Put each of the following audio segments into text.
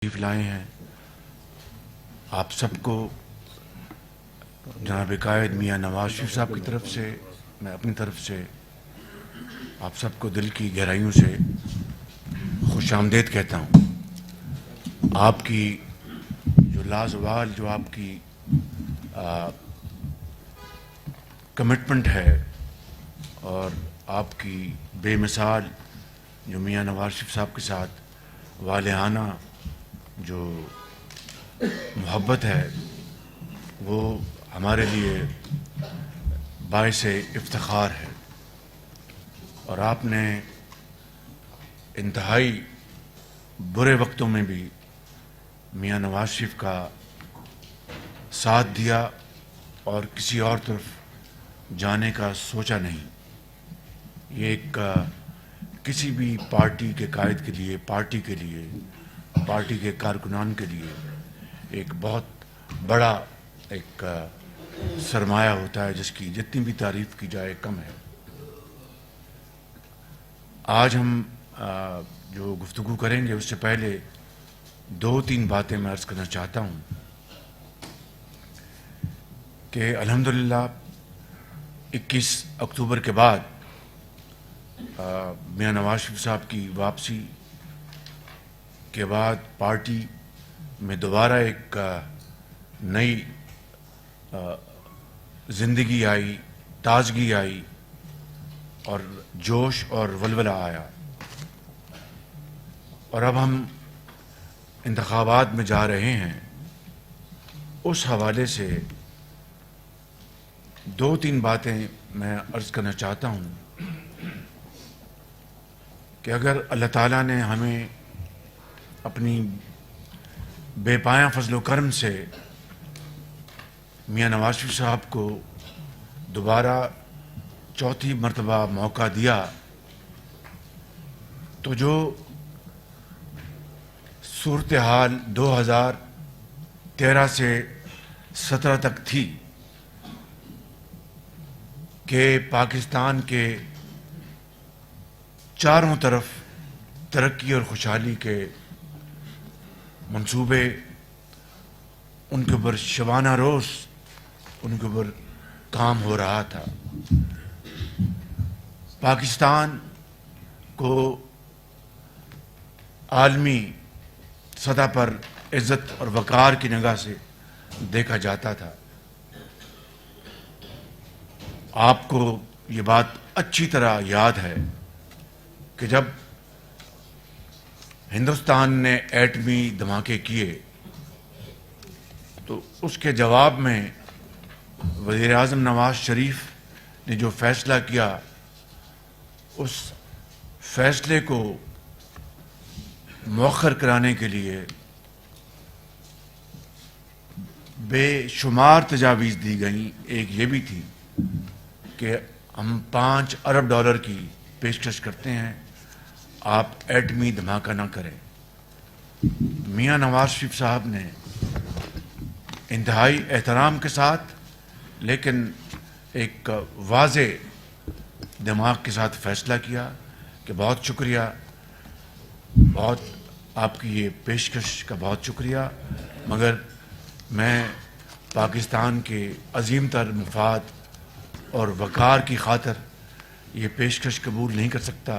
تشریف لائے ہیں. آپ سب کو جناب قائد میاں نواز شریف صاحب کی طرف سے، میں اپنی طرف سے آپ سب کو دل کی گہرائیوں سے خوش آمدید کہتا ہوں. آپ کی جو لازوال جو آپ کی کمٹمنٹ ہے اور آپ کی بے مثال جو میاں نواز شریف صاحب کے ساتھ والہانہ جو محبت ہے، وہ ہمارے لیے باعث افتخار ہے. اور آپ نے انتہائی برے وقتوں میں بھی میاں نواز شریف کا ساتھ دیا اور کسی اور طرف جانے کا سوچا نہیں. یہ ایک کسی بھی پارٹی کے قائد کے لیے، پارٹی کے لیے، پارٹی کے کارکنان کے لیے ایک بہت بڑا ایک سرمایہ ہوتا ہے، جس کی جتنی بھی تعریف کی جائے کم ہے. آج ہم جو گفتگو کریں گے اس سے پہلے دو تین باتیں میں عرض کرنا چاہتا ہوں کہ الحمدللہ 21 اکتوبر کے بعد میاں نواز شریف صاحب کی واپسی کے بعد پارٹی میں دوبارہ ایک نئی زندگی آئی، تازگی آئی اور جوش اور ولولہ آیا. اور اب ہم انتخابات میں جا رہے ہیں. اس حوالے سے دو تین باتیں میں عرض کرنا چاہتا ہوں کہ اگر اللہ تعالیٰ نے ہمیں اپنی بے پایاں فضل و کرم سے میاں نواز شریف صاحب کو دوبارہ چوتھی مرتبہ موقع دیا، تو جو صورتحال 2013 سے 17 تک تھی کہ پاکستان کے چاروں طرف ترقی اور خوشحالی کے منصوبے، ان کے اوپر شبانہ روز ان کے اوپر کام ہو رہا تھا. پاکستان کو عالمی سطح پر عزت اور وقار کی نگاہ سے دیکھا جاتا تھا. آپ کو یہ بات اچھی طرح یاد ہے کہ جب ہندوستان نے ایٹمی دھماکے کیے تو اس کے جواب میں وزیر اعظم نواز شریف نے جو فیصلہ کیا، اس فیصلے کو مؤخر کرانے کے لیے بے شمار تجاویز دی گئیں. ایک یہ بھی تھی کہ ہم $5 ارب کی پیشکش کرتے ہیں، آپ ایٹمی دھماکہ نہ کریں. میاں نواز شریف صاحب نے انتہائی احترام کے ساتھ لیکن ایک واضح دماغ کے ساتھ فیصلہ کیا کہ بہت شکریہ، بہت آپ کی یہ پیشکش کا بہت شکریہ، مگر میں پاکستان کے عظیم تر مفاد اور وقار کی خاطر یہ پیشکش قبول نہیں کر سکتا،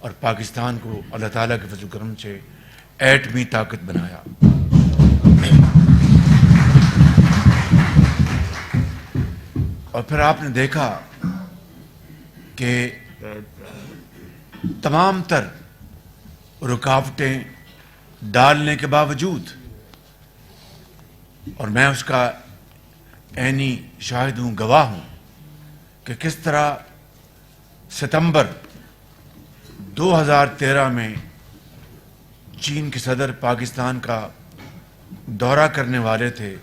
اور پاکستان کو اللہ تعالیٰ کے فضل و کرم سے ایٹمی طاقت بنایا. اور پھر آپ نے دیکھا کہ تمام تر رکاوٹیں ڈالنے کے باوجود، اور میں اس کا عینی شاہد ہوں، گواہ ہوں، کہ کس طرح ستمبر 2013 میں چین کے صدر پاکستان کا دورہ کرنے والے تھے،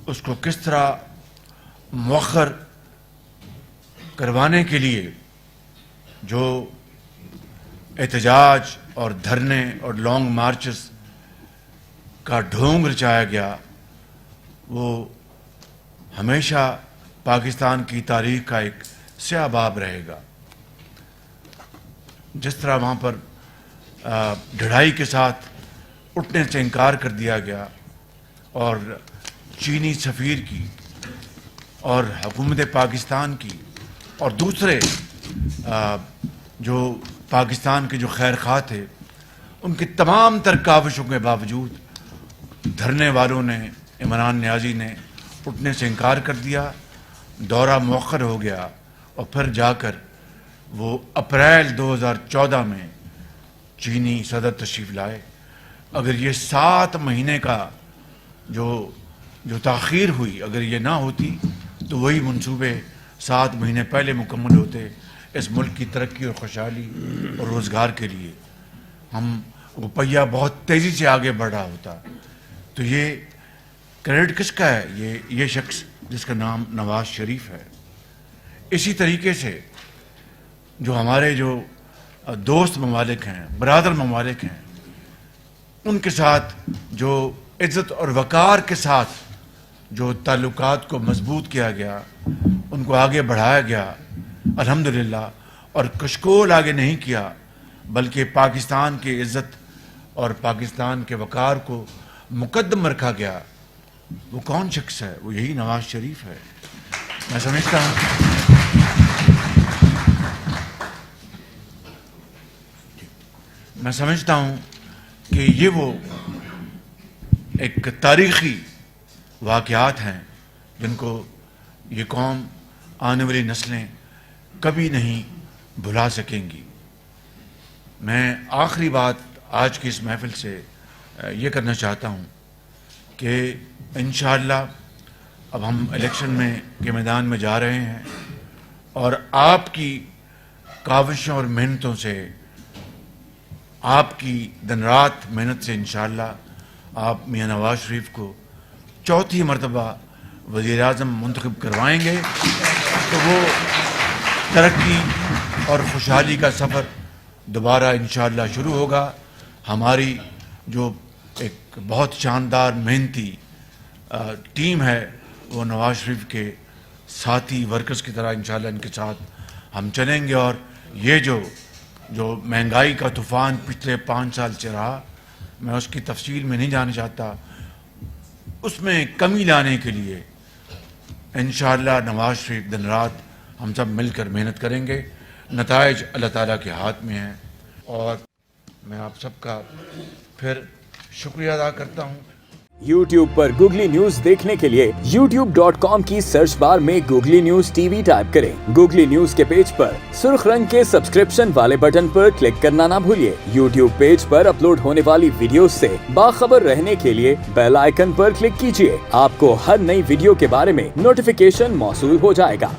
اس کو کس طرح مؤخر کروانے کے لیے جو احتجاج اور دھرنے اور لانگ مارچز کا ڈھونگ رچایا گیا، وہ ہمیشہ پاکستان کی تاریخ کا ایک سیاہ باب رہے گا. جس طرح وہاں پر ڈھڑائی کے ساتھ اٹھنے سے انکار کر دیا گیا اور چینی سفیر کی اور حکومت پاکستان کی اور دوسرے جو پاکستان کے جو خیر خواہ تھے ان کی تمام تر کاوشوں کے باوجود دھرنے والوں نے، عمران نیازی نے اٹھنے سے انکار کر دیا، دورہ مؤخر ہو گیا اور پھر جا کر وہ اپریل 2014 میں چینی صدر تشریف لائے۔ اگر یہ 7 مہینے کا جو تاخیر ہوئی، اگر یہ نہ ہوتی تو وہی منصوبے 7 مہینے پہلے مکمل ہوتے اس ملک کی ترقی اور خوشحالی اور روزگار کے لیے۔ وہ پہیہ بہت تیزی سے آگے بڑھ رہا ہوتا۔ تو یہ کریڈٹ کس کا ہے؟ یہ شخص جس کا نام نواز شریف ہے۔ اسی طریقے سے جو ہمارے جو دوست ممالک ہیں، برادر ممالک ہیں، ان کے ساتھ جو عزت اور وقار کے ساتھ جو تعلقات کو مضبوط کیا گیا، ان کو آگے بڑھایا گیا الحمدللہ، اور کشکول آگے نہیں کیا بلکہ پاکستان کی عزت اور پاکستان کے وقار کو مقدم رکھا گیا۔ وہ کون شخص ہے؟ وہ یہی نواز شریف ہے۔ میں سمجھتا ہوں کہ یہ وہ ایک تاریخی واقعات ہیں جن کو یہ قوم، آنے والی نسلیں کبھی نہیں بھلا سکیں گی۔ میں آخری بات آج کی اس محفل سے یہ کرنا چاہتا ہوں کہ انشاءاللہ اب ہم الیکشن کے میدان میں جا رہے ہیں اور آپ کی کاوشوں اور محنتوں سے، آپ کی دن رات محنت سے انشاءاللہ آپ میاں نواز شریف کو 4تھی مرتبہ وزیر اعظم منتخب کروائیں گے تو وہ ترقی اور خوشحالی کا سفر دوبارہ انشاءاللہ شروع ہوگا۔ ہماری جو ایک بہت شاندار محنتی ٹیم ہے وہ نواز شریف کے ساتھی ورکرز کی طرح انشاءاللہ ان کے ساتھ ہم چلیں گے، اور یہ جو مہنگائی کا طوفان پچھلے 5 سال سے رہا، میں اس کی تفصیل میں نہیں جانا چاہتا، اس میں کمی لانے کے لیے انشاءاللہ نواز شریف دن رات ہم سب مل کر محنت کریں گے۔ نتائج اللہ تعالیٰ کے ہاتھ میں ہیں، اور میں آپ سب کا پھر شکریہ ادا کرتا ہوں۔ YouTube پر گوگلی نیوز دیکھنے کے لیے youtube.com کی سرچ بار میں googly news T V type کریں۔ گوگلی نیوز کے پیج پر سرخ رنگ کے سبسکرپشن والے بٹن پر کلک کرنا نہ بھولیے۔ YouTube پیج پر اپلوڈ ہونے والی ویڈیوز سے باخبر رہنے کے لیے بیل آئیکن پر کلک کیجیے۔ آپ کو ہر نئی ویڈیو کے بارے میں نوٹیفیکیشن موصول ہو جائے گا۔